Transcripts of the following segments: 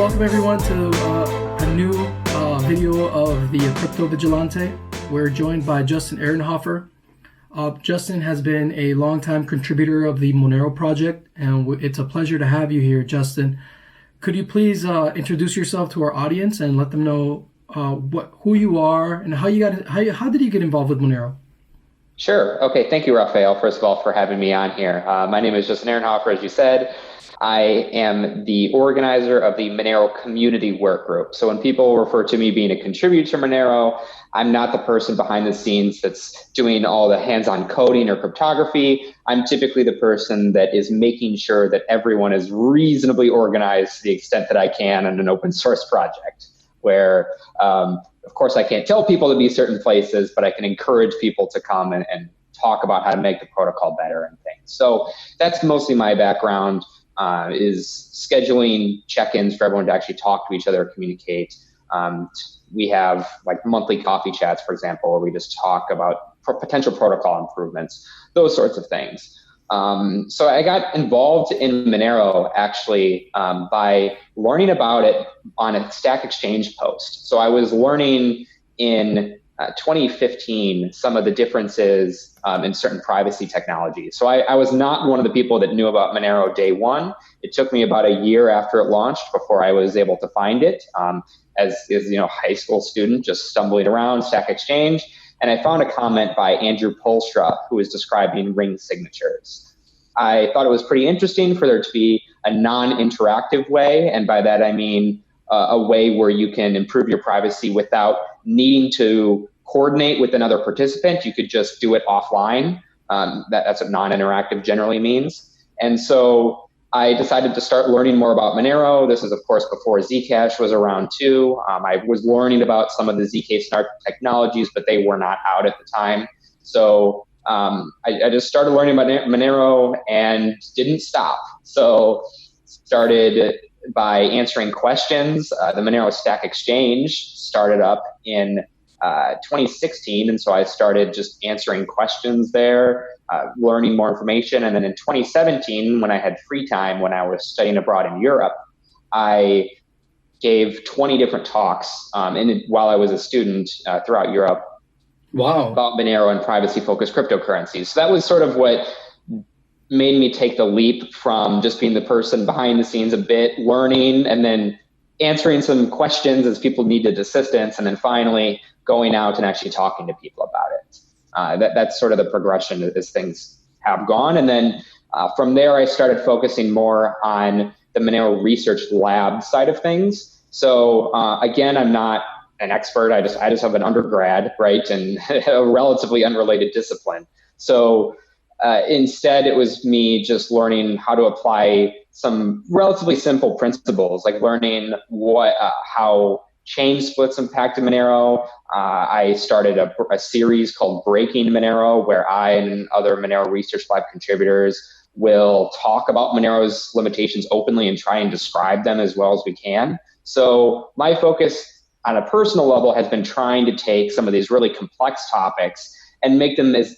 welcome everyone to a new video of the Crypto Vigilante. We're joined by Justin Ehrenhofer. Justin has been a longtime contributor of the Monero project, and it's a pleasure to have you here, Justin. Could you please introduce yourself to our audience and let them know who you are and how did you get involved with Monero? Sure. Okay. Thank you, Rafael, first of all, for having me on here. My name is Justin Ehrenhofer, as you said. I am the organizer of the Monero community work group. So when people refer to me being a contributor to Monero, I'm not the person behind the scenes that's doing all the hands-on coding or cryptography. I'm typically the person that is making sure that everyone is reasonably organized to the extent that I can in an open source project, where, of course, I can't tell people to be certain places, but I can encourage people to come and talk about how to make the protocol better and things. So that's mostly my background. Is scheduling check-ins for everyone to actually talk to each other, communicate. We have like monthly coffee chats, for example, where we just talk about potential protocol improvements, those sorts of things. So I got involved in Monero actually by learning about it on a Stack Exchange post. So I was learning in 2015 some of the differences in certain privacy technologies. So I was not one of the people that knew about Monero day one. It took me about a year after it launched before I was able to find it as high school student, just stumbling around Stack Exchange. And I found a comment by Andrew Polstra, who was describing ring signatures. I thought it was pretty interesting for there to be a non-interactive way. And by that, I mean a way where you can improve your privacy without needing to coordinate with another participant. You could just do it offline. That's what non-interactive generally means. And so I decided to start learning more about Monero. This is, of course, before Zcash was around too. I was learning about some of the ZK Snark technologies, but they were not out at the time. So I just started learning about Monero and didn't stop. So started by answering questions. The Monero Stack Exchange started up in 2016, and so I started just answering questions there, learning more information. And then in 2017, when I had free time, when I was studying abroad in Europe, I gave 20 different talks while I was a student throughout Europe. Wow. About Monero and privacy-focused cryptocurrencies. So that was sort of what made me take the leap from just being the person behind the scenes a bit, learning, and then answering some questions as people needed assistance, and then finally going out and actually talking to people about it. That's sort of the progression as things have gone. And then from there, I started focusing more on the Monero research lab side of things. So again, I'm not an expert. I just have an undergrad, right, and a relatively unrelated discipline. So instead, it was me just learning how to apply some relatively simple principles, like learning how chain splits impacted Monero. I started a series called Breaking Monero, where I and other Monero Research Lab contributors will talk about Monero's limitations openly and try and describe them as well as we can. So my focus on a personal level has been trying to take some of these really complex topics and make them as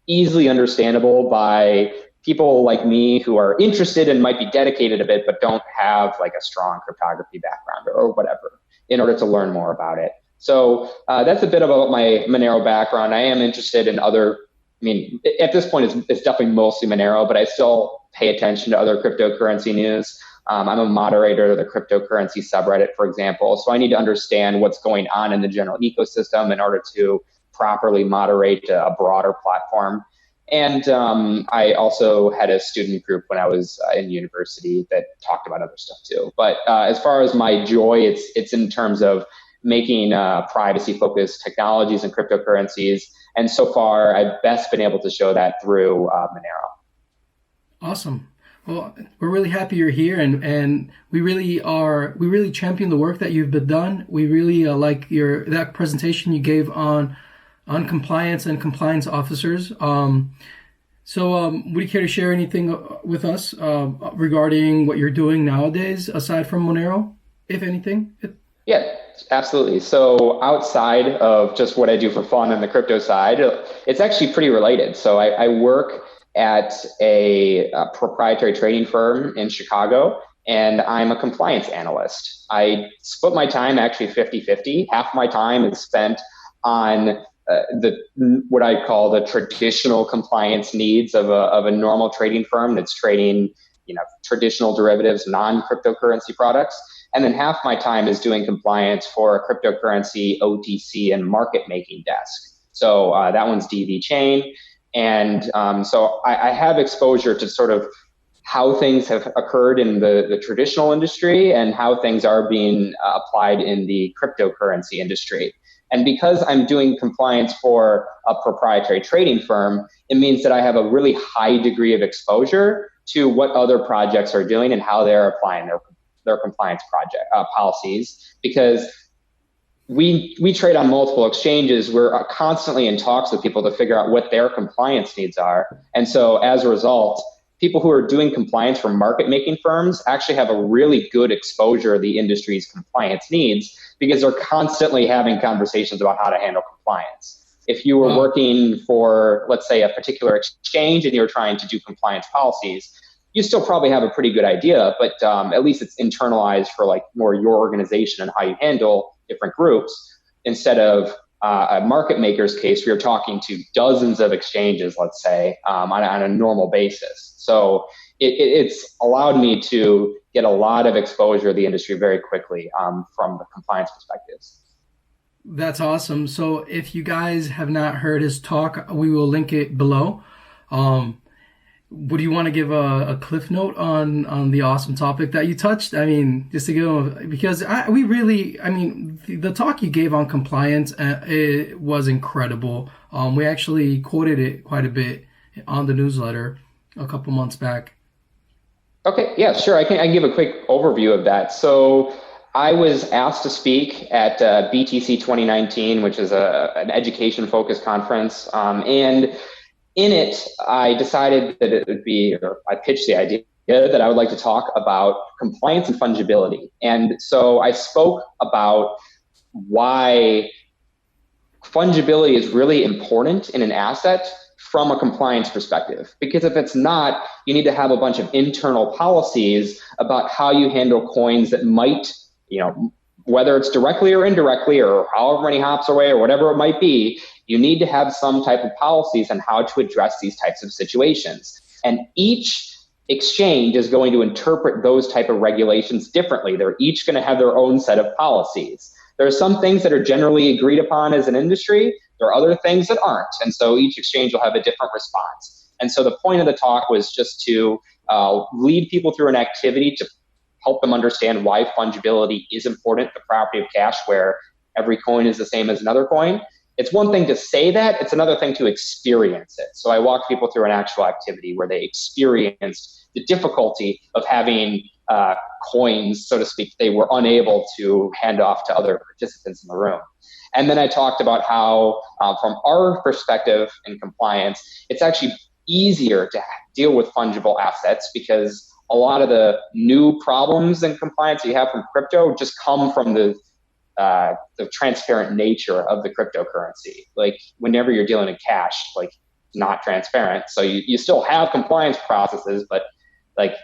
easily understandable by people like me who are interested and might be dedicated a bit, but don't have like a strong cryptography background or whatever in order to learn more about it. So that's a bit about my Monero background. I am interested in at this point, it's definitely mostly Monero, but I still pay attention to other cryptocurrency news. I'm a moderator of the cryptocurrency subreddit, for example. So I need to understand what's going on in the general ecosystem in order to properly moderate a broader platform. And I also had a student group when I was in university that talked about other stuff too. But as far as my joy, it's in terms of making privacy-focused technologies and cryptocurrencies. And so far, I've best been able to show that through Monero. Awesome. Well, we're really happy you're here, and we really champion the work that you've been done. We really like that presentation you gave on compliance and compliance officers. So would you care to share anything with us regarding what you're doing nowadays, aside from Monero, if anything? Yeah, absolutely. So outside of just what I do for fun on the crypto side, it's actually pretty related. So I work at a proprietary trading firm in Chicago, and I'm a compliance analyst. I split my time actually 50-50. Half my time is spent on the what I call the traditional compliance needs of a normal trading firm that's trading, traditional derivatives, non-cryptocurrency products. And then half my time is doing compliance for a cryptocurrency, OTC, and market making desk. So that one's DV chain. And so I have exposure to sort of how things have occurred in the traditional industry and how things are being applied in the cryptocurrency industry. And because I'm doing compliance for a proprietary trading firm, it means that I have a really high degree of exposure to what other projects are doing and how they're applying their compliance policies. Because we trade on multiple exchanges. We're constantly in talks with people to figure out what their compliance needs are. And so as a result, people who are doing compliance for market making firms actually have a really good exposure to the industry's compliance needs because they're constantly having conversations about how to handle compliance. If you were working for, let's say, a particular exchange and you're trying to do compliance policies, you still probably have a pretty good idea, but at least it's internalized for like more your organization and how you handle different groups instead of a market maker's case where you're talking to dozens of exchanges, let's say, on a normal basis. So it's allowed me to get a lot of exposure to the industry very quickly from the compliance perspectives. That's awesome. So if you guys have not heard his talk, we will link it below. Would you want to give a cliff note on the awesome topic that you touched? I mean, just to go, because the talk you gave on compliance, it was incredible. We actually quoted it quite a bit on the newsletter a couple months back. Okay, yeah, sure. I can give a quick overview of that. So I was asked to speak at BTC 2019, which is an education-focused conference, and in it, I decided that it would be, or I pitched the idea that I would like to talk about compliance and fungibility. And so I spoke about why fungibility is really important in an asset from a compliance perspective. Because if it's not, you need to have a bunch of internal policies about how you handle coins that might, whether it's directly or indirectly or however many hops away or whatever it might be, you need to have some type of policies on how to address these types of situations. And each exchange is going to interpret those type of regulations differently. They're each going to have their own set of policies. There are some things that are generally agreed upon as an industry. There are other things that aren't. And so each exchange will have a different response. And so the point of the talk was just to lead people through an activity to help them understand why fungibility is important, the property of cash where every coin is the same as another coin. It's one thing to say that, it's another thing to experience it. So I walked people through an actual activity where they experienced the difficulty of having coins, so to speak, they were unable to hand off to other participants in the room. And then I talked about how, from our perspective in compliance, it's actually easier to deal with fungible assets because a lot of the new problems in compliance that you have from crypto just come from the transparent nature of the cryptocurrency. Like whenever you're dealing in cash, like not transparent. So you still have compliance processes, but like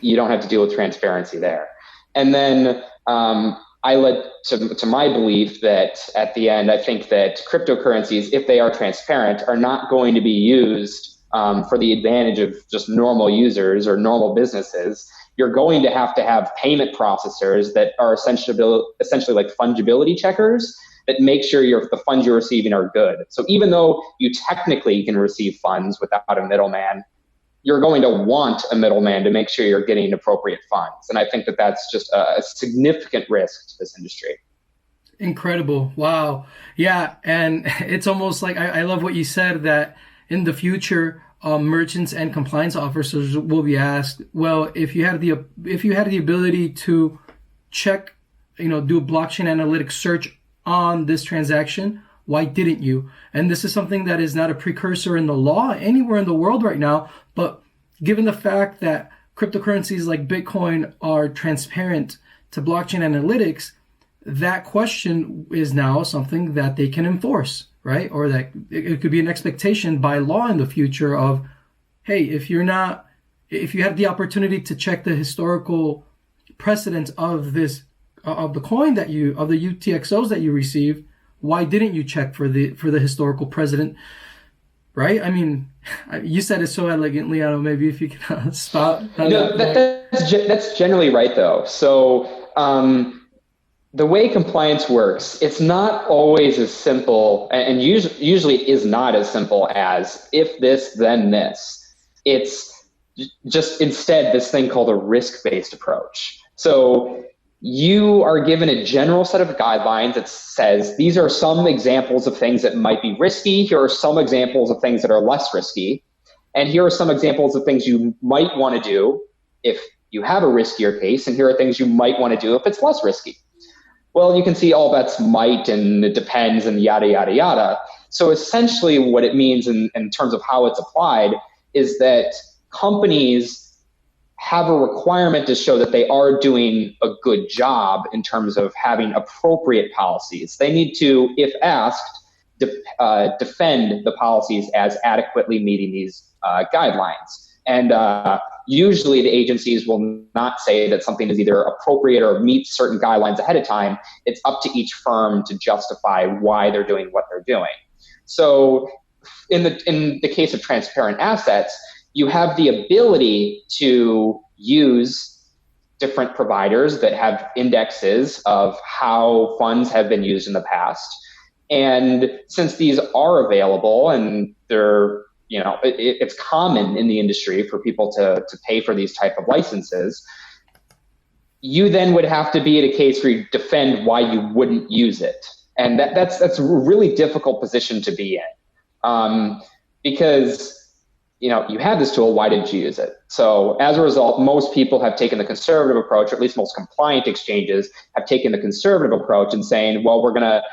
you don't have to deal with transparency there. And then I led to my belief that at the end, I think that cryptocurrencies, if they are transparent, are not going to be used for the advantage of just normal users or normal businesses. You're going to have payment processors that are essentially like fungibility checkers that make sure the funds you're receiving are good. So even though you technically can receive funds without a middleman, you're going to want a middleman to make sure you're getting appropriate funds. And I think that that's just a significant risk to this industry. Incredible. Wow. Yeah. And it's almost like I love what you said that in the future, merchants and compliance officers will be asked, well, if you had the ability to check, do a blockchain analytics search on this transaction, why didn't you? And this is something that is not a precursor in the law anywhere in the world right now. But given the fact that cryptocurrencies like Bitcoin are transparent to blockchain analytics, that question is now something that they can enforce, right? Or that it could be an expectation by law in the future of, hey, if you have the opportunity to check the historical precedence of this of the coin that of the UTXOs that you received, why didn't you check for the historical precedent? Right? I mean, you said it so elegantly. I don't know, maybe if you can stop. No, that's generally right, though. So the way compliance works, it's not always as simple, and usually it is not as simple as if this, then this. It's just instead this thing called a risk-based approach. So you are given a general set of guidelines that says these are some examples of things that might be risky. Here are some examples of things that are less risky. And here are some examples of things you might want to do if you have a riskier case. And here are things you might want to do if it's less risky. Well, you can see all that's might and it depends and yada, yada, yada. So essentially what it means in terms of how it's applied is that companies have a requirement to show that they are doing a good job in terms of having appropriate policies. They need to, if asked, defend the policies as adequately meeting these guidelines. And usually the agencies will not say that something is either appropriate or meets certain guidelines ahead of time. It's up to each firm to justify why they're doing what they're doing. So in the case of transparent assets, you have the ability to use different providers that have indexes of how funds have been used in the past. And since these are available and they're, it's common in the industry for people to pay for these type of licenses, you then would have to be at a case where you defend why you wouldn't use it. And that's a really difficult position to be in. Because you had this tool, why didn't you use it? So as a result, most people have taken the conservative approach, or at least most compliant exchanges have taken the conservative approach and saying, well, we're going to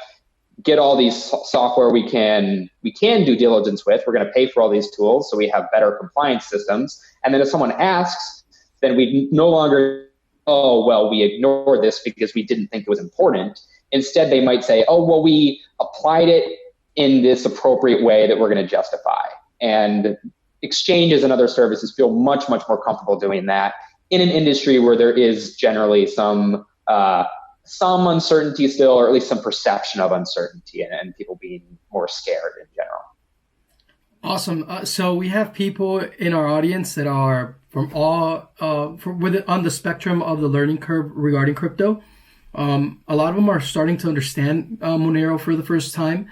get all these software we can do diligence with. We're going to pay for all these tools so we have better compliance systems. And then if someone asks, then we no longer, oh, well, we ignored this because we didn't think it was important. Instead, they might say, oh, well, we applied it in this appropriate way that we're going to justify. And exchanges and other services feel much, much more comfortable doing that in an industry where there is generally some uncertainty still, or at least some perception of uncertainty and people being more scared in general. Awesome. So we have people in our audience that are from all on the spectrum of the learning curve regarding crypto. A lot of them are starting to understand Monero for the first time.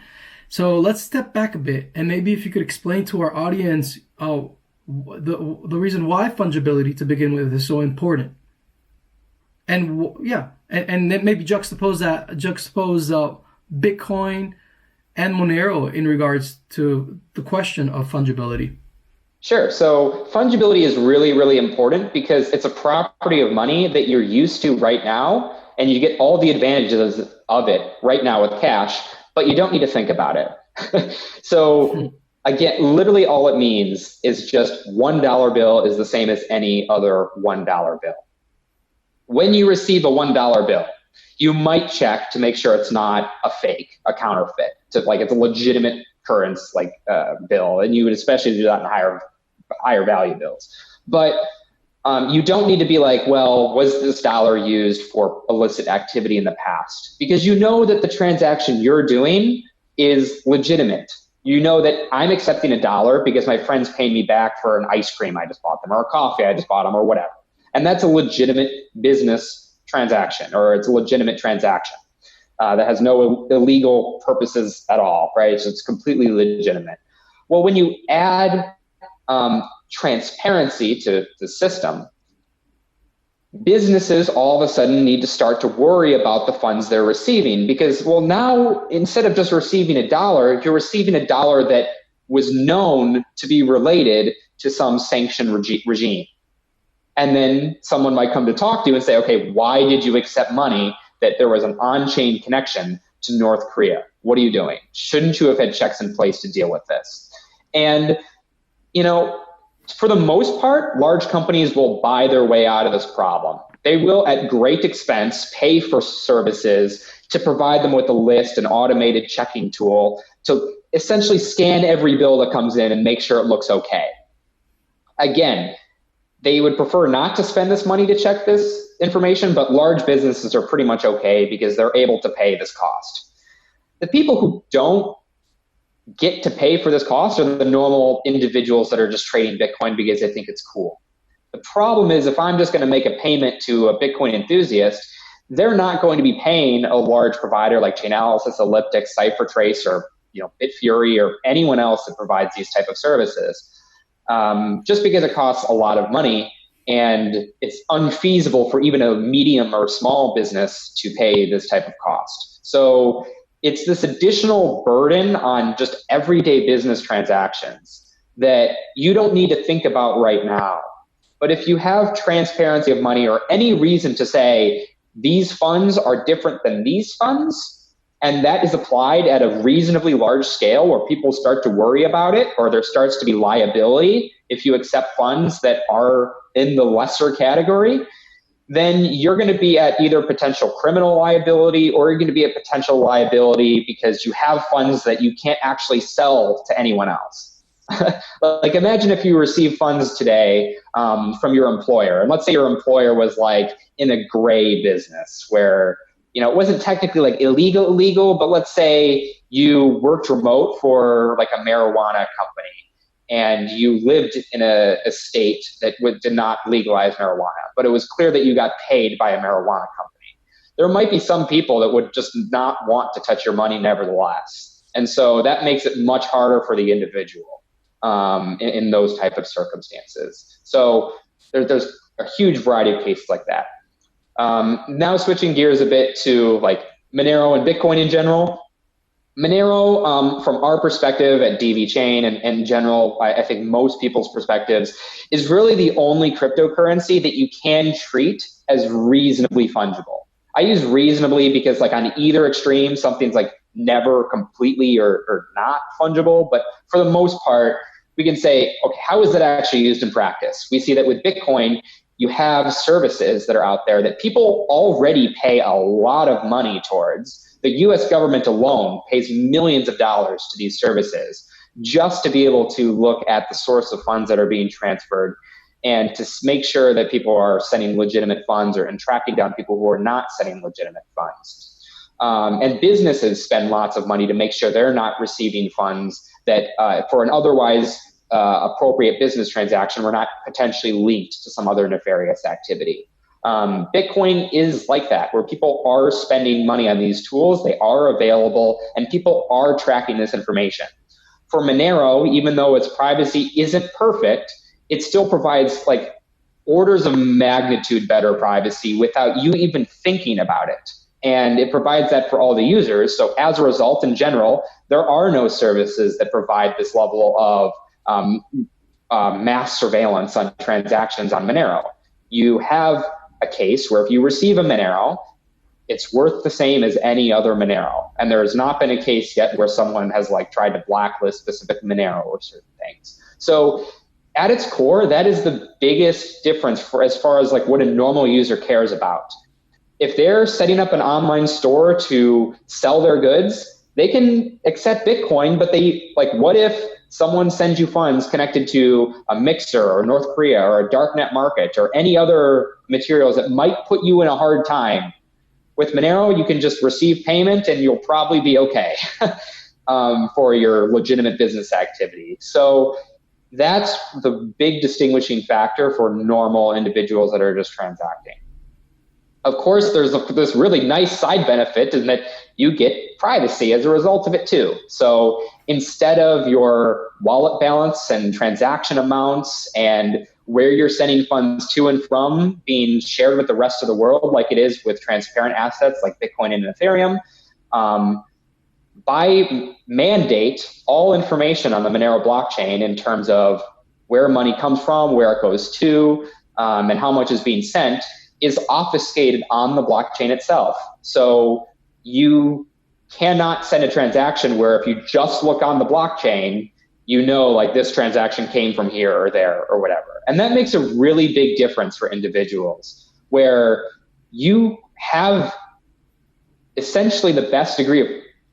So let's step back a bit, and maybe if you could explain to our audience the reason why fungibility to begin with is so important, and and then maybe juxtapose Bitcoin and Monero in regards to the question of fungibility. Sure. So fungibility is really, really important because it's a property of money that you're used to right now, and you get all the advantages of it right now with cash, but you don't need to think about it. So again, literally all it means is just $1 bill is the same as any other $1 bill. When you receive a $1 bill, you might check to make sure it's not a fake, a counterfeit, it's a legitimate currency bill, and you would especially do that in higher value bills. But you don't need to be like, well, was this dollar used for illicit activity in the past? Because you know that the transaction you're doing is legitimate. You know that I'm accepting $1 because my friend's paying me back for an ice cream I just bought them, or a coffee I just bought them, or whatever. And that's a legitimate business transaction, or it's a legitimate transaction that has no illegal purposes at all, right? So it's completely legitimate. Well, when you add transparency to the system, businesses all of a sudden need to start to worry about the funds they're receiving, because, well, now instead of just receiving $1, you're receiving $1 that was known to be related to some sanctioned regime. And then someone might come to talk to you and say, okay, why did you accept money that there was an on-chain connection to North Korea? What are you doing? Shouldn't you have had checks in place to deal with this? And, for the most part, large companies will buy their way out of this problem. They will, at great expense, pay for services to provide them with a list, an automated checking tool to essentially scan every bill that comes in and make sure it looks okay. Again, they would prefer not to spend this money to check this information, but large businesses are pretty much okay because they're able to pay this cost. The people who don't get to pay for this cost are the normal individuals that are just trading Bitcoin because they think it's cool. The problem is if I'm just going to make a payment to a Bitcoin enthusiast, they're not going to be paying a large provider like Chainalysis, Elliptic, CipherTrace, or Bitfury, or anyone else that provides these type of services, just because it costs a lot of money and it's unfeasible for even a medium or small business to pay this type of cost. So it's this additional burden on just everyday business transactions that you don't need to think about right now. But if you have transparency of money or any reason to say these funds are different than these funds, and that is applied at a reasonably large scale where people start to worry about it, or there starts to be liability if you accept funds that are in the lesser category, then you're going to be at either potential criminal liability or you're going to be at potential liability because you have funds that you can't actually sell to anyone else. Like imagine if you receive funds today from your employer, and let's say your employer was like in a gray business where it wasn't technically like illegal, but let's say you worked remote for like a marijuana company and you lived in a state that did not legalize marijuana, but it was clear that you got paid by a marijuana company. There might be some people that would just not want to touch your money nevertheless. And so that makes it much harder for the individual in those type of circumstances. So there's a huge variety of cases like that. Now switching gears a bit to like Monero and Bitcoin in general. Monero, from our perspective at DV Chain and in general, I think most people's perspectives, is really the only cryptocurrency that you can treat as reasonably fungible. I use reasonably because like on either extreme, something's like never completely or not fungible. But for the most part, we can say, okay, how is it actually used in practice? We see that with Bitcoin, you have services that are out there that people already pay a lot of money towards. The US government alone pays millions of dollars to these services just to be able to look at the source of funds that are being transferred and to make sure that people are sending legitimate funds and tracking down people who are not sending legitimate funds. And businesses spend lots of money to make sure they're not receiving funds that for an otherwise appropriate business transaction were not potentially linked to some other nefarious activity. Bitcoin is like that, where people are spending money on these tools, they are available, and people are tracking this information. For Monero, even though its privacy isn't perfect, it still provides like orders of magnitude better privacy without you even thinking about it. And it provides that for all the users. So as a result, in general, there are no services that provide this level of mass surveillance on transactions on Monero. You have a case where if you receive a Monero, it's worth the same as any other Monero. And there has not been a case yet where someone has like tried to blacklist specific Monero or certain things. So at its core, that is the biggest difference for as far as like what a normal user cares about. If they're setting up an online store to sell their goods, they can accept Bitcoin, but what if someone sends you funds connected to a mixer or North Korea or a darknet market or any other materials that might put you in a hard time? With Monero, you can just receive payment and you'll probably be okay for your legitimate business activity. So that's the big distinguishing factor for normal individuals that are just transacting. Of course, there's this really nice side benefit in that you get privacy as a result of it too. So instead of your wallet balance and transaction amounts and where you're sending funds to and from being shared with the rest of the world like it is with transparent assets like Bitcoin and Ethereum, by mandate, all information on the Monero blockchain in terms of where money comes from, where it goes to, and how much is being sent is obfuscated on the blockchain itself. So you cannot send a transaction where if you just look on the blockchain, you know like this transaction came from here or there or whatever. And that makes a really big difference for individuals where you have essentially the best degree of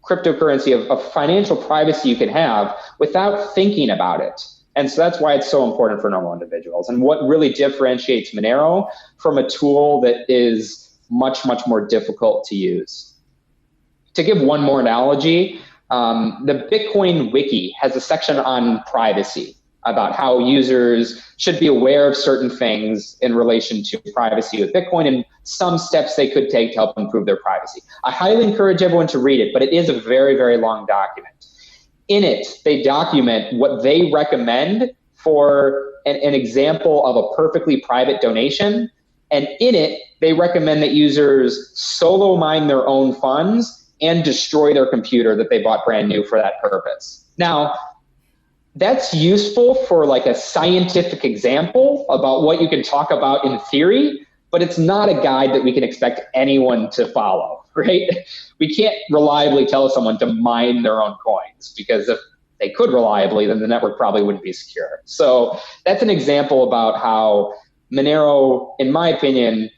cryptocurrency of financial privacy you can have without thinking about it. And so that's why it's so important for normal individuals. And what really differentiates Monero from a tool that is much, much more difficult to use. To give one more analogy, the Bitcoin wiki has a section on privacy, about how users should be aware of certain things in relation to privacy with Bitcoin and some steps they could take to help improve their privacy. I highly encourage everyone to read it, but it is a very, very long document. In it, they document what they recommend for an example of a perfectly private donation. And in it, they recommend that users solo mine their own funds and destroy their computer that they bought brand new for that purpose. Now, that's useful for like a scientific example about what you can talk about in theory, but it's not a guide that we can expect anyone to follow, right? We can't reliably tell someone to mine their own coins, because if they could reliably, then the network probably wouldn't be secure. So that's an example about how Monero, in my opinion,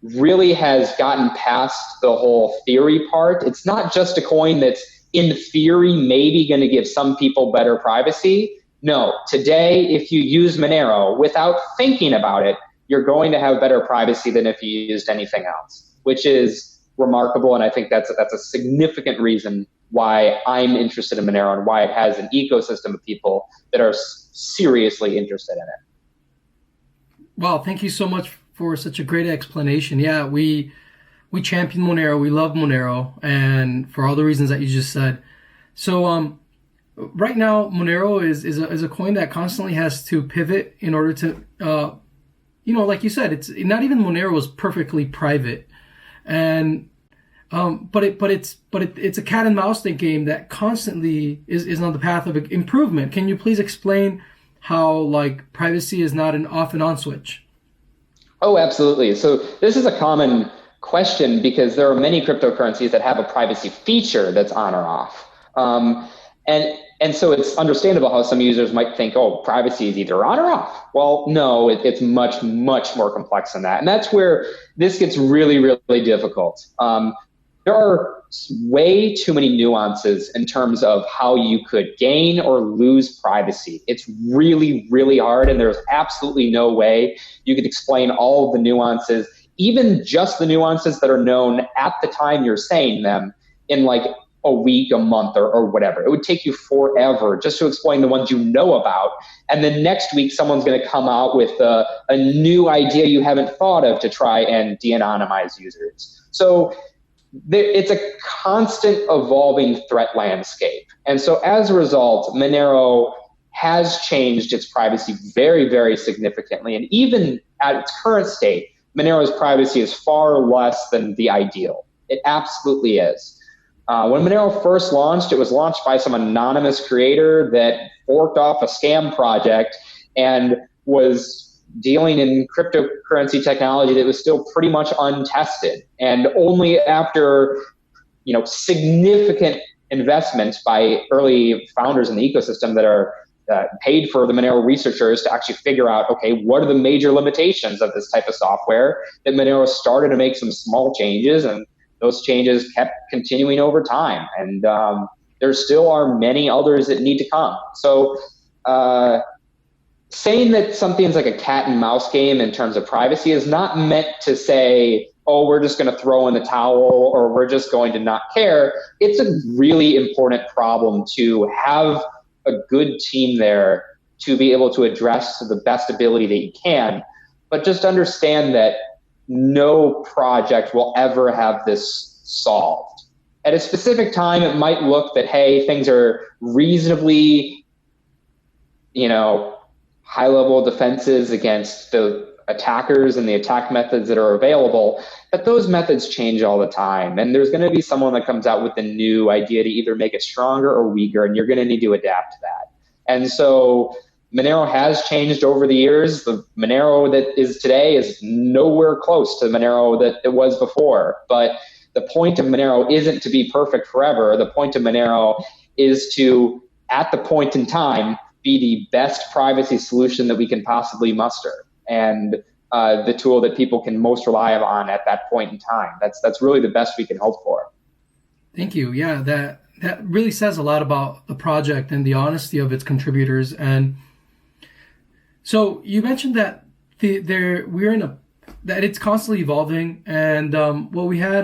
really has gotten past the whole theory part. It's not just a coin that's in theory maybe going to give some people better privacy. No, today, if you use Monero without thinking about it, you're going to have better privacy than if you used anything else, which is remarkable. And I think that's a significant reason why I'm interested in Monero and why it has an ecosystem of people that are seriously interested in it. Wow, thank you so much for such a great explanation. Yeah, we champion Monero. We love Monero, and for all the reasons that you just said. So right now, Monero is a coin that constantly has to pivot in order to, like you said, it's not even Monero was perfectly private, and but it's a cat and mouse game that constantly is on the path of improvement. Can you please explain how like privacy is not an off and on switch? Oh, absolutely. So this is a common question because there are many cryptocurrencies that have a privacy feature that's on or off. And so it's understandable how some users might think, oh, privacy is either on or off. Well, no, it's much, much more complex than that. And that's where this gets really, really difficult. There are way too many nuances in terms of how you could gain or lose privacy. It's really, really hard, and there's absolutely no way you could explain all of the nuances, even just the nuances that are known at the time you're saying them, in like a week, a month, or whatever. It would take you forever just to explain the ones you know about. And then next week, someone's going to come out with a new idea you haven't thought of to try and de-anonymize users. So it's a constant evolving threat landscape. And so as a result, Monero has changed its privacy very, very significantly. And even at its current state, Monero's privacy is far less than the ideal. It absolutely is. When Monero first launched, it was launched by some anonymous creator that forked off a scam project and was dealing in cryptocurrency technology that was still pretty much untested. And only after, significant investments by early founders in the ecosystem that are paid for the Monero researchers to actually figure out, okay, what are the major limitations of this type of software, that Monero started to make some small changes, and those changes kept continuing over time. And there still are many others that need to come. So saying that something's like a cat and mouse game in terms of privacy is not meant to say, oh, we're just going to throw in the towel or we're just going to not care. It's a really important problem to have a good team there to be able to address to the best ability that you can. But just understand that no project will ever have this solved. At a specific time, it might look that, hey, things are reasonably, high-level defenses against the attackers and the attack methods that are available, but those methods change all the time. And there's going to be someone that comes out with a new idea to either make it stronger or weaker, and you're going to need to adapt to that. And so Monero has changed over the years. The Monero that is today is nowhere close to the Monero that it was before. But the point of Monero isn't to be perfect forever. The point of Monero is to, at the point in time, be the best privacy solution that we can possibly muster, and the tool that people can most rely on at that point in time. That's really the best we can hope for. Thank you. Yeah, that really says a lot about the project and the honesty of its contributors. And So you mentioned that that it's constantly evolving, and well, we had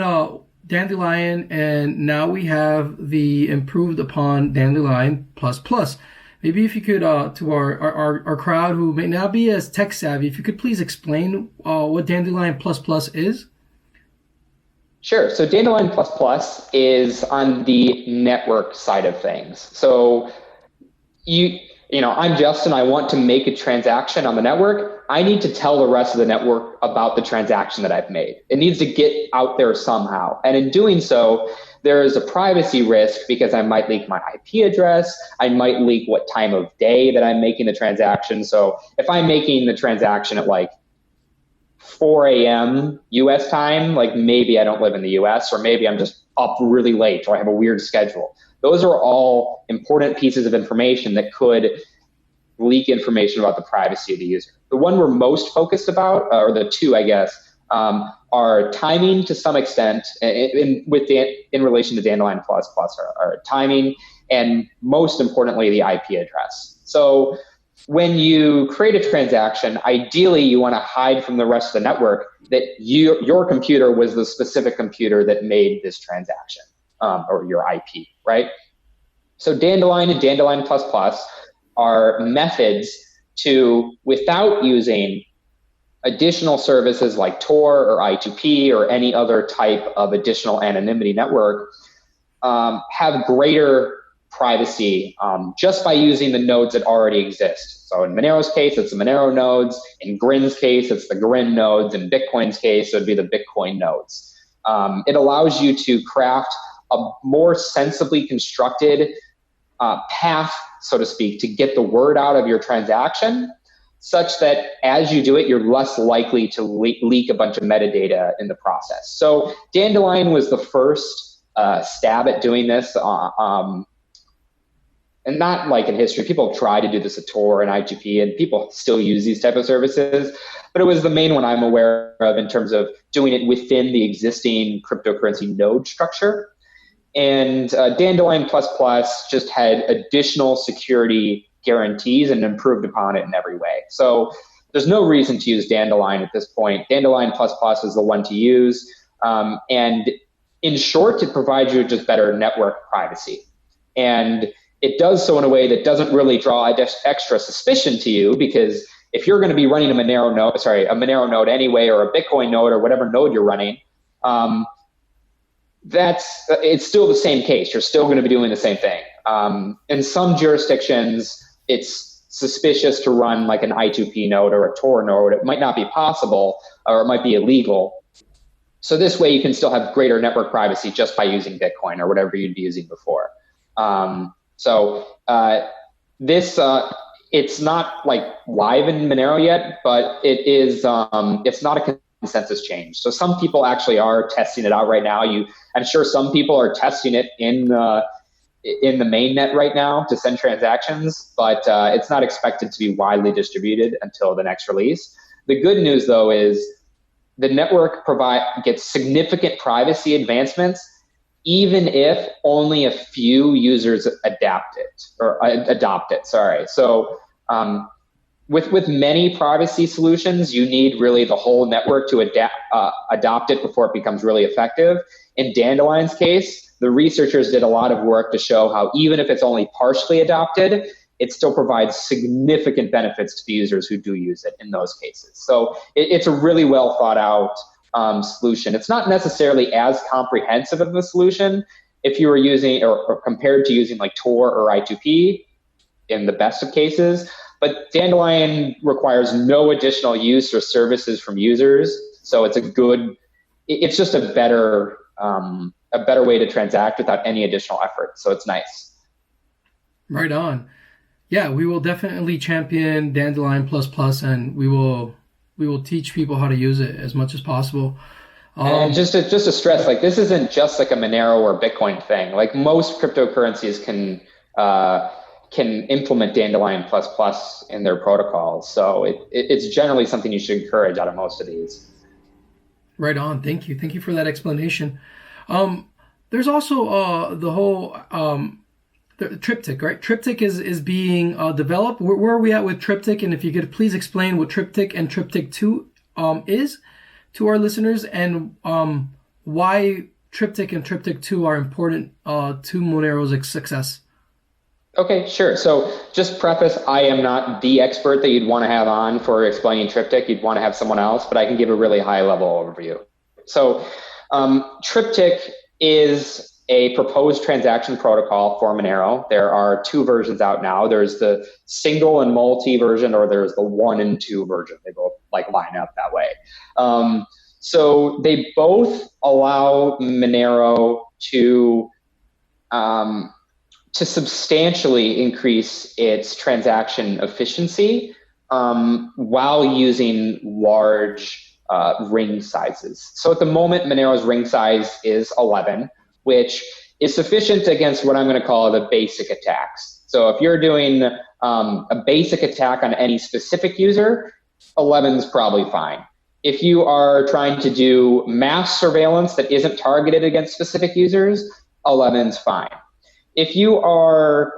Dandelion, and now we have the improved upon Dandelion plus plus. Maybe if you could, to our crowd who may not be as tech savvy, if you could please explain what Dandelion plus plus is. Sure. So Dandelion plus plus is on the network side of things. So I'm Justin. I want to make a transaction on the network. I need to tell the rest of the network about the transaction that I've made. It needs to get out there somehow. And in doing so, there is a privacy risk because I might leak my IP address. I might leak what time of day that I'm making the transaction. So if I'm making the transaction at like 4 a.m. US time, like maybe I don't live in the US, or maybe I'm just up really late, or I have a weird schedule. Those are all important pieces of information that could leak information about the privacy of the user. The one we're most focused about, or the two, I guess, are timing to some extent in relation to Dandelion plus plus, are timing, and most importantly, the IP address. So when you create a transaction, ideally you want to hide from the rest of the network that your computer was the specific computer that made this transaction, or your IP, right? So Dandelion and Dandelion plus plus are methods to, without using additional services like Tor or I2P or any other type of additional anonymity network, have greater privacy just by using the nodes that already exist. So in Monero's case, it's the Monero nodes. In Grin's case, it's the Grin nodes. In Bitcoin's case, it would be the Bitcoin nodes. It allows you to craft a more sensibly constructed path, so to speak, to get the word out of your transaction, such that as you do it, you're less likely to leak a bunch of metadata in the process. So Dandelion was the first stab at doing this, and not like in history. People try to do this at Tor and I2P, and people still use these type of services, but it was the main one I'm aware of in terms of doing it within the existing cryptocurrency node structure. And Dandelion plus plus just had additional security guarantees and improved upon it in every way. So there's no reason to use Dandelion at this point. Dandelion plus plus is the one to use. And in short, it provides you just better network privacy. And it does so in a way that doesn't really draw extra suspicion to you, because if you're going to be running a Monero node anyway, or a Bitcoin node, or whatever node you're running, it's still the same case. You're still going to be doing the same thing. In some jurisdictions, it's suspicious to run like an I2P node or a Tor node. It might not be possible, or it might be illegal. So this way you can still have greater network privacy just by using Bitcoin or whatever you'd be using before. It's not like live in Monero yet, but it is. It's not a consensus change. So some people actually are testing it out right now. I'm sure some people are testing it in the mainnet right now to send transactions, but it's not expected to be widely distributed until the next release. The good news, though, is the network gets significant privacy advancements, even if only a few users adopt it. So with many privacy solutions, you need really the whole network to adopt it before it becomes really effective. In Dandelion's case, the researchers did a lot of work to show how even if it's only partially adopted, it still provides significant benefits to the users who do use it in those cases. So it's a really well thought out solution. It's not necessarily as comprehensive of a solution if you were using or compared to using like Tor or I2P in the best of cases, but Dandelion requires no additional use or services from users. So it's just a better way to transact without any additional effort. So it's nice. Right on. Yeah, we will definitely champion Dandelion plus plus, and we will teach people how to use it as much as possible. And just to stress, like this isn't just like a Monero or Bitcoin thing. Like most cryptocurrencies can implement Dandelion plus plus in their protocols. So it's generally something you should encourage out of most of these. Right on. Thank you. Thank you for that explanation. There's also the whole the Triptych, right? Triptych is being developed. Where are we at with Triptych? And if you could please explain what Triptych and Triptych 2 is to our listeners, and why Triptych and Triptych 2 are important to Monero's success. Okay, sure. So just preface, I am not the expert that you'd want to have on for explaining Triptych. You'd want to have someone else, but I can give a really high level overview. So Triptych is a proposed transaction protocol for Monero. There are two versions out now. There's the single and multi version, or there's the 1 and 2 version. They both like line up that way. So they both allow Monero to substantially increase its transaction efficiency while using large ring sizes. So at the moment, Monero's ring size is 11, which is sufficient against what I'm going to call the basic attacks. So if you're doing a basic attack on any specific user, 11 is probably fine. If you are trying to do mass surveillance that isn't targeted against specific users, 11 is fine. If you are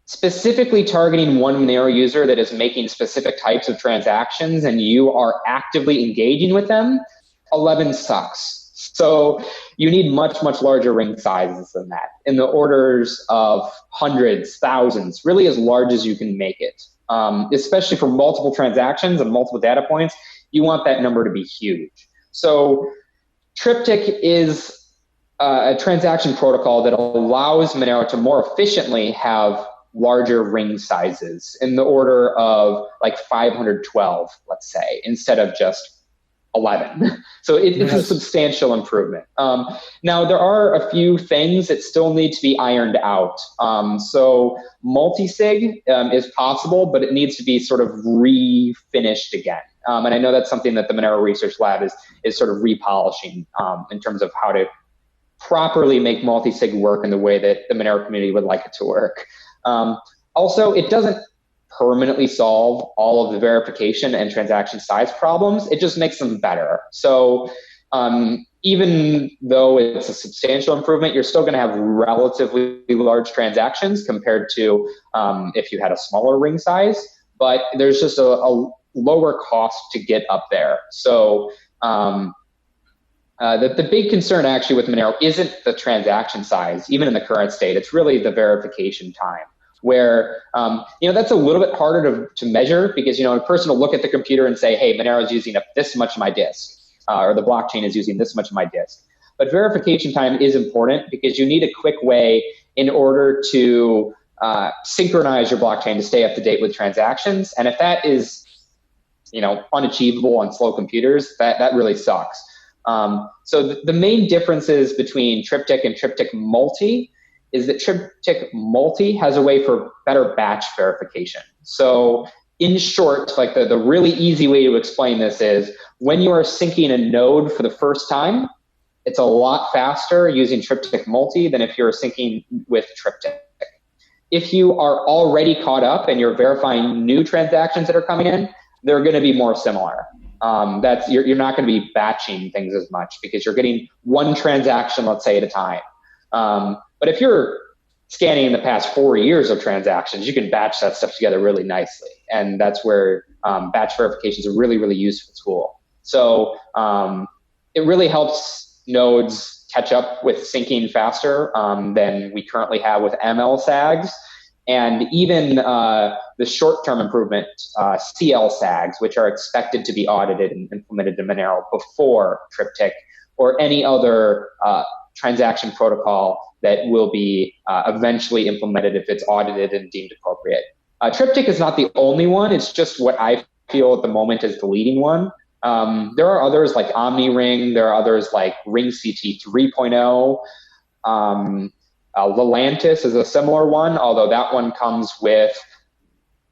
specifically targeting one Monero user that is making specific types of transactions and you are actively engaging with them, 11 sucks. So you need much, much larger ring sizes than that, in the orders of hundreds, thousands, really as large as you can make it. Especially for multiple transactions and multiple data points, you want that number to be huge. So Triptych is a transaction protocol that allows Monero to more efficiently have larger ring sizes in the order of like 512, let's say, instead of just 11. So it's a substantial improvement. Now, there are a few things that still need to be ironed out. So multi-sig is possible, but it needs to be sort of refinished again. And I know that's something that the Monero Research Lab is sort of repolishing in terms of how to properly make multi-sig work in the way that the Monero community would like it to work. Also, it doesn't permanently solve all of the verification and transaction size problems. It just makes them better. So even though it's a substantial improvement, you're still going to have relatively large transactions compared to if you had a smaller ring size, but there's just a lower cost to get up there. So the big concern actually with Monero isn't the transaction size, even in the current state. It's really the verification time, where that's a little bit harder to measure, because a person will look at the computer and say, hey, Monero is using this much of my disk, or the blockchain is using this much of my disk. But verification time is important because you need a quick way in order to synchronize your blockchain to stay up to date with transactions. And if that is unachievable on slow computers, that really sucks. So the main differences between Triptych and Triptych Multi is that Triptych Multi has a way for better batch verification. So in short, like the really easy way to explain this is when you are syncing a node for the first time, it's a lot faster using Triptych Multi than if you're syncing with Triptych. If you are already caught up and you're verifying new transactions that are coming in, they're going to be more similar. You're not going to be batching things as much because you're getting one transaction, let's say, at a time. But if you're scanning the past 4 years of transactions, you can batch that stuff together really nicely. And that's where batch verification is a really, really useful tool. So it really helps nodes catch up with syncing faster than we currently have with ML SAGs. And even the short-term improvement, CL SAGs, which are expected to be audited and implemented in Monero before Triptych or any other transaction protocol that will be eventually implemented if it's audited and deemed appropriate. Triptych is not the only one. It's just what I feel at the moment is the leading one. There are others like OmniRing. There are others like RingCT 3.0. Lelantis is a similar one, although that one comes with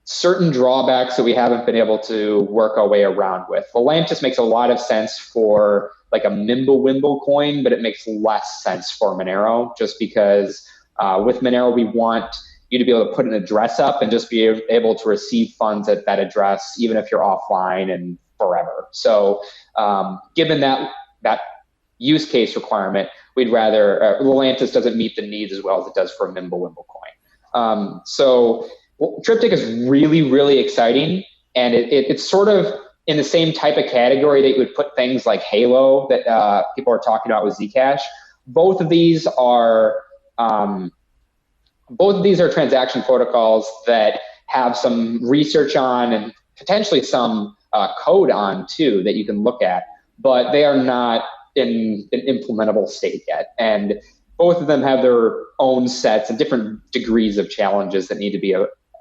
certain drawbacks that we haven't been able to work our way around with. Lelantis makes a lot of sense for like a Mimblewimble coin, but it makes less sense for Monero, just because with Monero, we want you to be able to put an address up and just be able to receive funds at that address, even if you're offline and forever. So given that use case requirement, we'd rather, Lelantis doesn't meet the needs as well as it does for a Mimblewimble coin. Triptych is really, really exciting, and it's sort of in the same type of category that you would put things like Halo that people are talking about with Zcash. Both of these are transaction protocols that have some research on and potentially some code on too that you can look at, but they are not in an implementable state yet. And both of them have their own sets and different degrees of challenges that need to be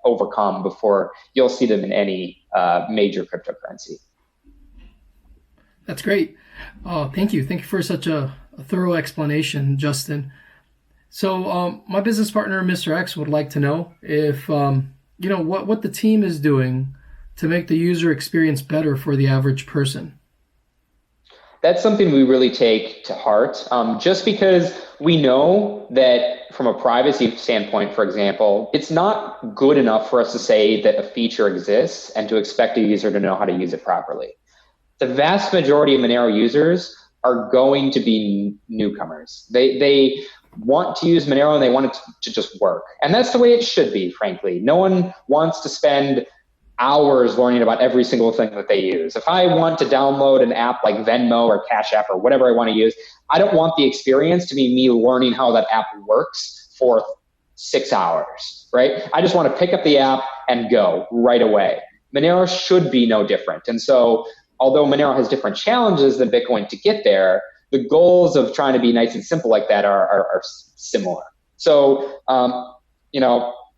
overcome before you'll see them in any major cryptocurrency. That's great. Thank you. Thank you for such a thorough explanation, Justin. So my business partner, Mr. X, would like to know if, what the team is doing to make the user experience better for the average person. That's something we really take to heart, just because we know that from a privacy standpoint, for example, it's not good enough for us to say that a feature exists and to expect a user to know how to use it properly. The vast majority of Monero users are going to be newcomers. They want to use Monero and they want it to just work. And that's the way it should be, frankly. No one wants to spend hours learning about every single thing that they use. If I want to download an app like Venmo or Cash App or whatever I want to use, I don't want the experience to be me learning how that app works for 6 hours, right? I just want to pick up the app and go right away. Monero should be no different. And so although Monero has different challenges than Bitcoin to get there, the goals of trying to be nice and simple like that are similar. So,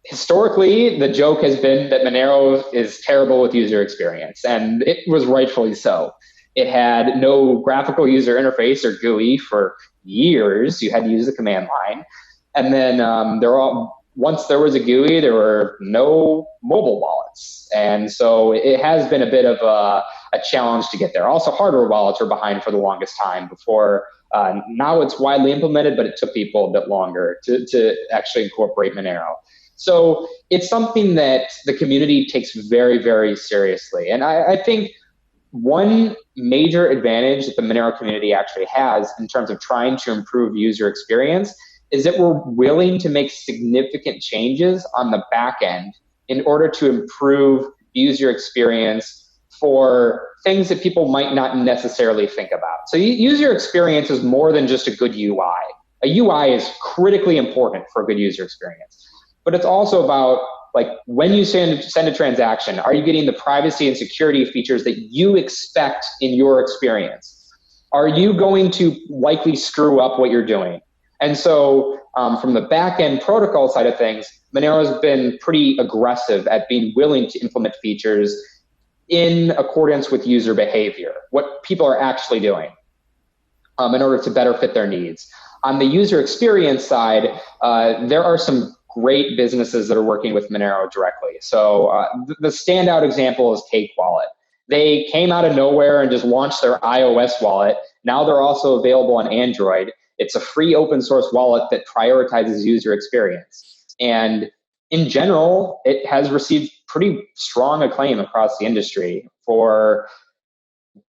historically, the joke has been that Monero is terrible with user experience, and it was rightfully so. It had no graphical user interface or GUI for years. You had to use the command line. And then once there was a GUI, there were no mobile wallets. And so it has been a bit of a challenge to get there. Also, hardware wallets were behind for the longest time before. Now it's widely implemented, but it took people a bit longer to actually incorporate Monero. So it's something that the community takes very, very seriously. And I think one major advantage that the Monero community actually has in terms of trying to improve user experience is that we're willing to make significant changes on the back end in order to improve user experience for things that people might not necessarily think about. So user experience is more than just a good UI. A UI is critically important for a good user experience. But it's also about, like, when you send a transaction, are you getting the privacy and security features that you expect in your experience? Are you going to likely screw up what you're doing? And so from the back-end protocol side of things, Monero has been pretty aggressive at being willing to implement features in accordance with user behavior, what people are actually doing, in order to better fit their needs. On the user experience side, there are some great businesses that are working with Monero directly. So the standout example is Cake Wallet. They came out of nowhere and just launched their iOS wallet. Now they're also available on Android. It's a free open source wallet that prioritizes user experience. And in general, it has received pretty strong acclaim across the industry for,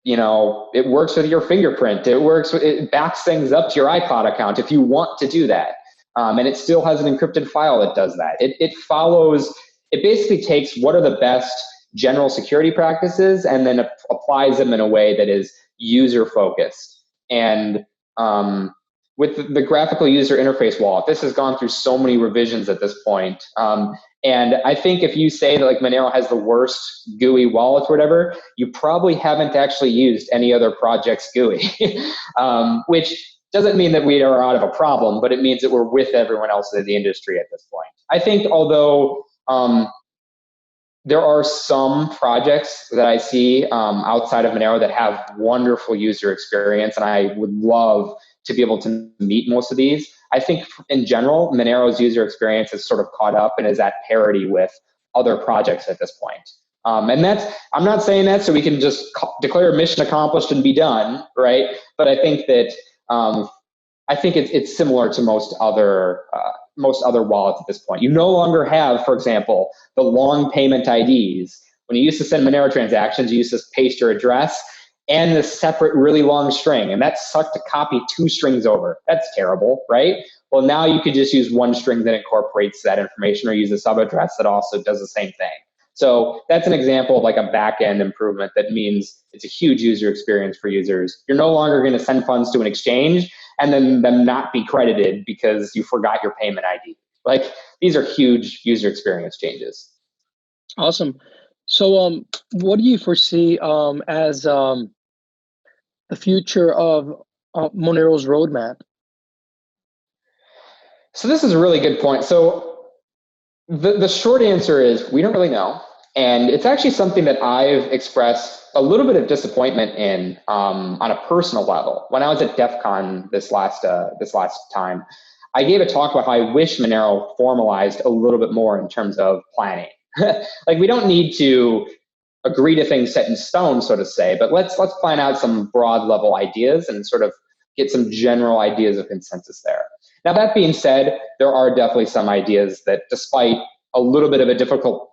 it works with your fingerprint. It backs things up to your iCloud account if you want to do that. And it still has an encrypted file that does that. It basically takes what are the best general security practices and then applies them in a way that is user focused. And with the graphical user interface wallet, this has gone through so many revisions at this point. And I think if you say that, like, Monero has the worst GUI wallet or whatever, you probably haven't actually used any other project's GUI, which doesn't mean that we are out of a problem, but it means that we're with everyone else in the industry at this point. I think although there are some projects that I see outside of Monero that have wonderful user experience, and I would love to be able to meet most of these. I think in general, Monero's user experience is sort of caught up and is at parity with other projects at this point. And I'm not saying that so we can just declare mission accomplished and be done, right? But I think that it's similar to most other wallets at this point. You no longer have, for example, the long payment IDs. When you used to send Monero transactions, you used to paste your address and the separate really long string, and that sucked to copy 2 strings over. That's terrible, right? Well, now you could just use one string that incorporates that information, or use a subaddress that also does the same thing. So that's an example of like a back-end improvement that means it's a huge user experience for users. You're no longer going to send funds to an exchange and then them not be credited because you forgot your payment ID. Like, these are huge user experience changes. Awesome. So what do you foresee as the future of Monero's roadmap? So this is a really good point. So the short answer is we don't really know. And it's actually something that I've expressed a little bit of disappointment in on a personal level. When I was at DEF CON this last time, I gave a talk about how I wish Monero formalized a little bit more in terms of planning. Like, we don't need to agree to things set in stone, so to say, but let's plan out some broad level ideas and sort of get some general ideas of consensus there. Now, that being said, there are definitely some ideas that, despite a little bit of a difficult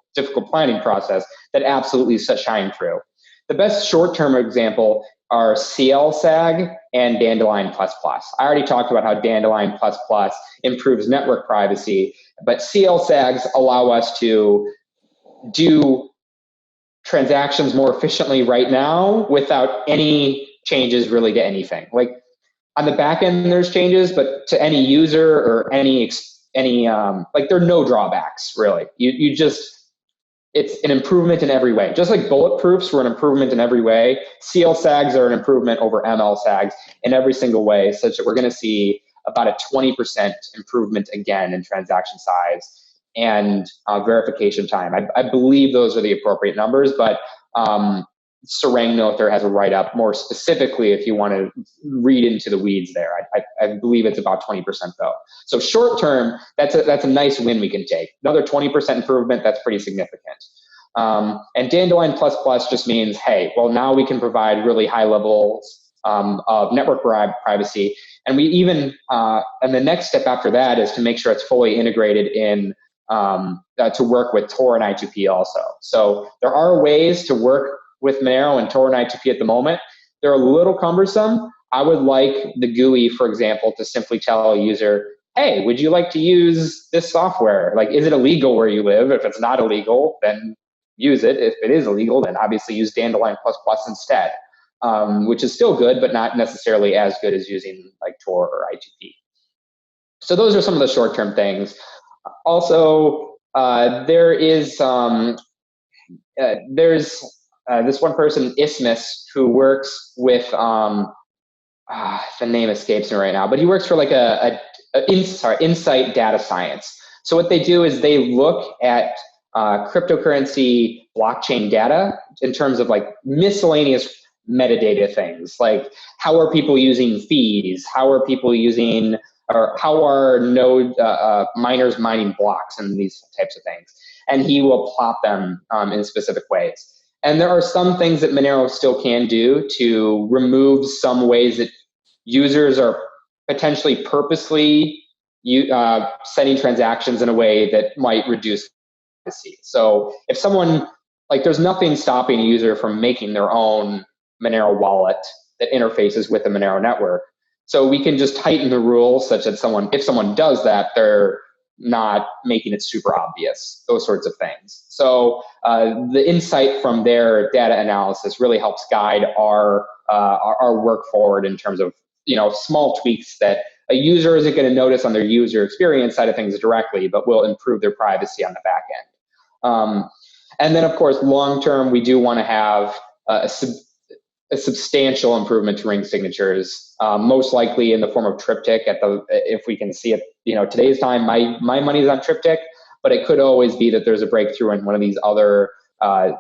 planning process, that absolutely shine through. The best short-term example are CL-SAG and Dandelion++. I already talked about how Dandelion++ improves network privacy, but CL-SAGs allow us to do transactions more efficiently right now without any changes really to anything. Like, on the back end, there's changes, but to any user or any like, there are no drawbacks really. You just, it's an improvement in every way. Just like bulletproofs were an improvement in every way, CL SAGs are an improvement over ML SAGs in every single way, such that we're going to see about a 20% improvement again in transaction size and verification time. I believe those are the appropriate numbers, but Sarang Noether has a write-up more specifically if you want to read into the weeds there. I believe it's about 20% though. So short term, that's a nice win we can take. Another 20% improvement, that's pretty significant. And Dandelion++ just means, hey, well, now we can provide really high levels of network privacy. And we even, and the next step after that is to make sure it's fully integrated in to work with Tor and I2P also. So there are ways to work with Monero and Tor and I2P at the moment. They're a little cumbersome. I would like the GUI, for example, to simply tell a user, hey, would you like to use this software? Like, is it illegal where you live? If it's not illegal, then use it. If it is illegal, then obviously use Dandelion++ instead, which is still good, but not necessarily as good as using like Tor or I2P. So those are some of the short-term things. Also, there is this one person, Isthmus, who works with, the name escapes me right now, but he works for like Insight Data Science. So what they do is they look at cryptocurrency blockchain data in terms of like miscellaneous metadata things, like how are people using fees, how are people using, or how are node miners mining blocks and these types of things. And he will plot them in specific ways. And there are some things that Monero still can do to remove some ways that users are potentially purposely sending transactions in a way that might reduce privacy. So if someone, like, there's nothing stopping a user from making their own Monero wallet that interfaces with the Monero network. So we can just tighten the rules such that if someone does that, they're not making it super obvious, those sorts of things. So the insight from their data analysis really helps guide our work forward in terms of, small tweaks that a user isn't going to notice on their user experience side of things directly, but will improve their privacy on the back end. And then, of course, long term, we do want to have a substantial improvement to ring signatures, most likely in the form of triptych. If we can see it, today's time, my money's on triptych, but it could always be that there's a breakthrough in one of these other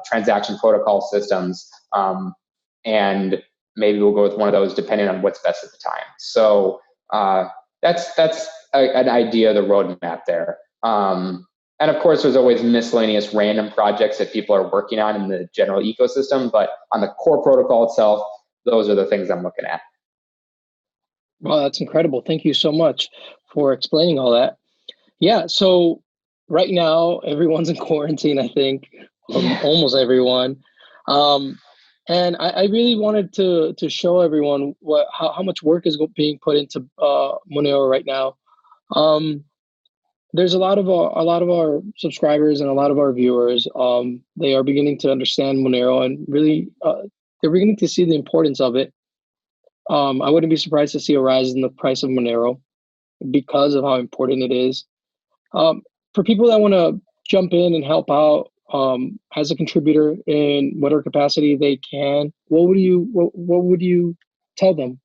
transaction protocol systems, and maybe we'll go with one of those depending on what's best at the time. So that's an idea of the roadmap there. And of course, there's always miscellaneous random projects that people are working on in the general ecosystem, but on the core protocol itself, those are the things I'm looking at. Wow, that's incredible. Thank you so much for explaining all that. Yeah, so right now, everyone's in quarantine, I think, almost everyone. And I really wanted to show everyone how much work is being put into Monero right now. There's a lot of our subscribers and a lot of our viewers. They are beginning to understand Monero and really they're beginning to see the importance of it. I wouldn't be surprised to see a rise in the price of Monero because of how important it is. For people that want to jump in and help out as a contributor in whatever capacity they can, what would you tell them?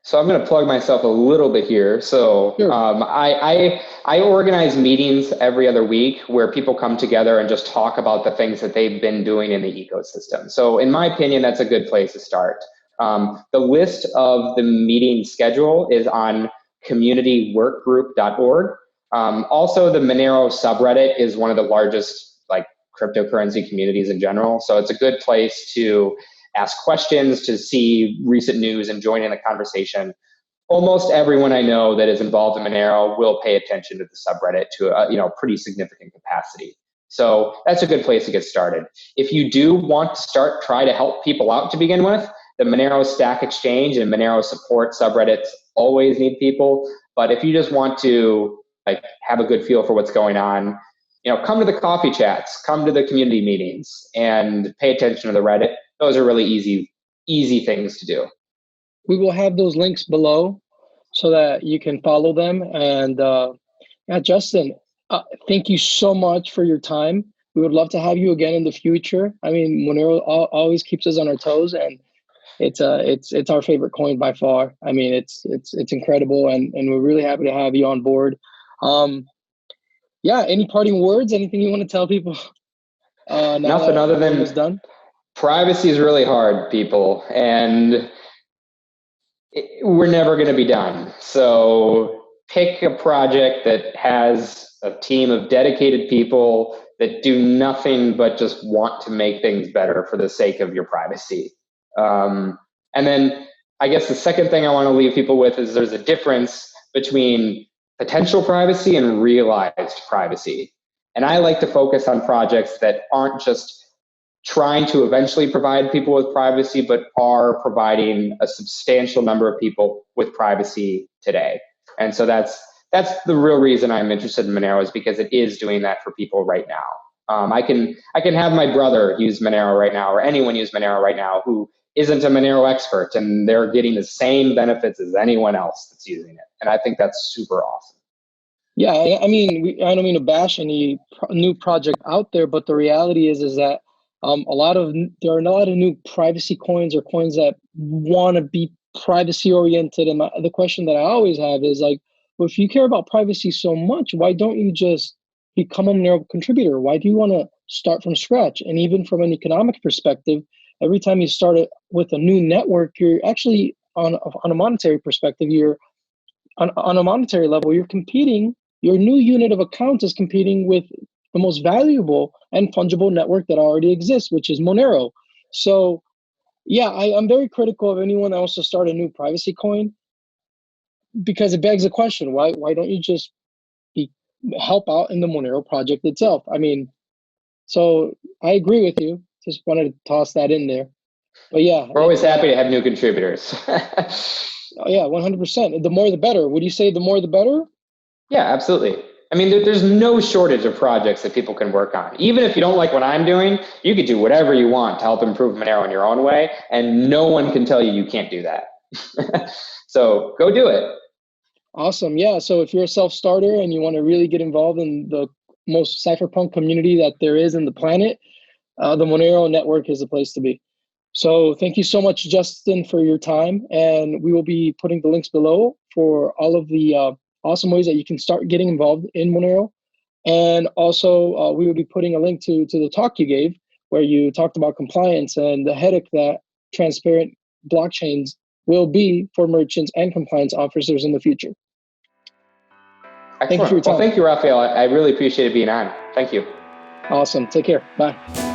So I'm going to plug myself a little bit here. So Sure. I organize meetings every other week where people come together and just talk about the things that they've been doing in the ecosystem. So in my opinion, that's a good place to start. The list of the meeting schedule is on communityworkgroup.org. Also, the Monero subreddit is one of the largest like cryptocurrency communities in general. So it's a good place to ask questions, to see recent news and join in the conversation. Almost everyone I know that is involved in Monero will pay attention to the subreddit to a pretty significant capacity. So that's a good place to get started. If you do want to try to help people out to begin with, the Monero Stack Exchange and Monero support subreddits always need people. But if you just want to have a good feel for what's going on, come to the coffee chats, come to the community meetings, and pay attention to the Reddit. Those are really easy things to do. We will have those links below so that you can follow them. And yeah, Justin, thank you so much for your time. We would love to have you again in the future. I mean, Monero always keeps us on our toes, and it's our favorite coin by far. I mean, it's incredible, and we're really happy to have you on board. Yeah, any parting words? Anything you want to tell people? Nothing other than it's done. Privacy is really hard, people, and we're never going to be done. So pick a project that has a team of dedicated people that do nothing but just want to make things better for the sake of your privacy. And then I guess the second thing I want to leave people with is there's a difference between potential privacy and realized privacy. And I like to focus on projects that aren't just trying to eventually provide people with privacy, but are providing a substantial number of people with privacy today. And so that's the real reason I'm interested in Monero, is because it is doing that for people right now. I can have my brother use Monero right now, or anyone use Monero right now who isn't a Monero expert, and they're getting the same benefits as anyone else that's using it. And I think that's super awesome. Yeah, I mean, I don't mean to bash any new project out there, but the reality is that there are a lot of new privacy coins, or coins that want to be privacy oriented. And the question that I always have is well, if you care about privacy so much, why don't you just become a Monero contributor? Why do you want to start from scratch? And even from an economic perspective, every time you start it with a new network, you're actually on a monetary perspective, you're on a monetary level, you're competing. Your new unit of accounts is competing with the most valuable and fungible network that already exists, which is Monero. So yeah, I'm very critical of anyone that wants to start a new privacy coin, because it begs the question, why don't you just help out in the Monero project itself? I mean, so I agree with you. Just wanted to toss that in there. But yeah. We're always happy to have new contributors. Yeah, 100%. The more the better. Would you say the more the better? Yeah, absolutely. I mean, there's no shortage of projects that people can work on. Even if you don't like what I'm doing, you could do whatever you want to help improve Monero in your own way, and no one can tell you can't do that. So go do it. Awesome. Yeah. So if you're a self-starter and you want to really get involved in the most cypherpunk community that there is in the planet, the Monero network is the place to be. So thank you so much, Justin, for your time. And we will be putting the links below for all of the awesome ways that you can start getting involved in Monero. And also, we will be putting a link to the talk you gave, where you talked about compliance and the headache that transparent blockchains will be for merchants and compliance officers in the future. Excellent. Thank you for your time. Well, thank you, Rafael. I really appreciated being on. Thank you. Awesome. Take care. Bye.